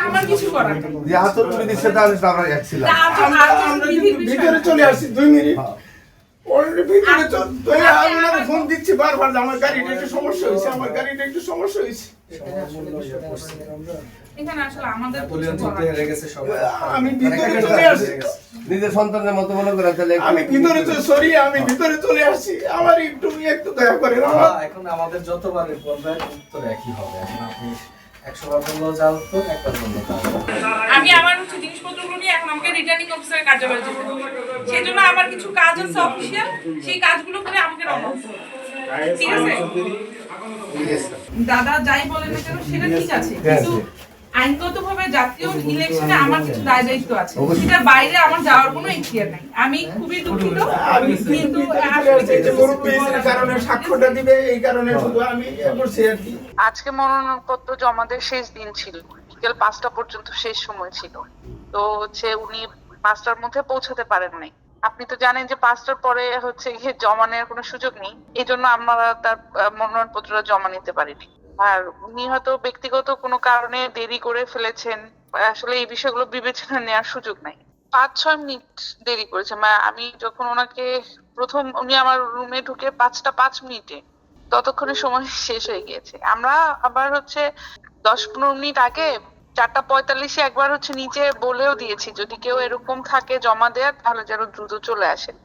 আমার কিছু করার নেই। যে হাত তুলে দিচ্ছে তাহলে তো আমরা এক ছিলাম। আমরা কিন্তু ভিতরে চলে আসছি 2 মিনিট অলরেডি ভিতরে চলে আমি ওনাকে ফোন দিচ্ছি বারবার যে আমার গাড়িটা একটু সমস্যা হয়েছে, আমার গাড়িটা একটু সমস্যা হয়েছে। এখানে আসলে আমাদের নাপোলিয়ন যুদ্ধে হেরে গেছে সবাই। আমি ভিতরে চলে আসছি, নিজের সন্তানের মতো মনে করেন তাহলে আমি ভিতরে সরি আমি ভিতরে চলে আসছি, আমার একটু দয়া করেন। আমার এখন আমাদের যতবার বলবেন উত্তর একই হবে। এখন আপনি 100 বার বললেও যা উত্তর, একবার বললেও তা হবে। আমি আমার জিনিসপত্রগুলো নিয়ে এখন আমাকে রিটার্নিং অফিসারের কার্যালয়ে যেতে হবে। সেই জন্য আমার কিছু কাজ আছে অফিসিয়াল, সেই কাজগুলো করে আমাকে রওনা হতে হবে। ঠিক আছে? দাদা যাই বলেন না কেন সেটা ঠিক আছে, কিন্তু আইনগতভাবে জাতীয় ইলেকশনে আমার কিছু দায় দায়িত্ব আছে, সেটার বাইরে আমার যাওয়ার কোনো ইচ্ছা নাই। আমি খুবই দুঃখিত, আমি কিন্তু কারণে সাক্ষ্যটা দিবে এই কারণে শুধু আমি বলছি আর কি। আজকে মনোনয়নপত্র জমা দেওয়ার শেষ দিন ছিল, বিকেল 5টা পর্যন্ত শেষ সময় ছিল। তো উনি 5টার মধ্যে পৌঁছাতে পারেন নাই। আপনি তো জানেন যে 5টার পরে গিয়ে জমা নেওয়ার কোনো সুযোগ নেই, এই জন্য আমরা তার মনোনয়নপত্রটা জমা নিতে পারিনি। আর উনি হয়তো ব্যক্তিগত কোনো কারণে দেরি করে ফেলেছেন, আসলে এই বিষয়গুলো বিবেচনা নেওয়ার সুযোগ নাই। 5-6 মিনিট দেরি করেছে। আমি যখন ওনাকে উনি আমার রুমে ঢুকে 5টা 5 মিনিটে, ততক্ষণে সময় শেষ হয়ে গিয়েছে। আমরা আবার 10-15 মিনিট আগে 4:45 একবার নিচে বলেও দিয়েছি যদি কেউ এরকম থাকে জমা দেওয়ার তাহলে যেন দ্রুত চলে আসেন।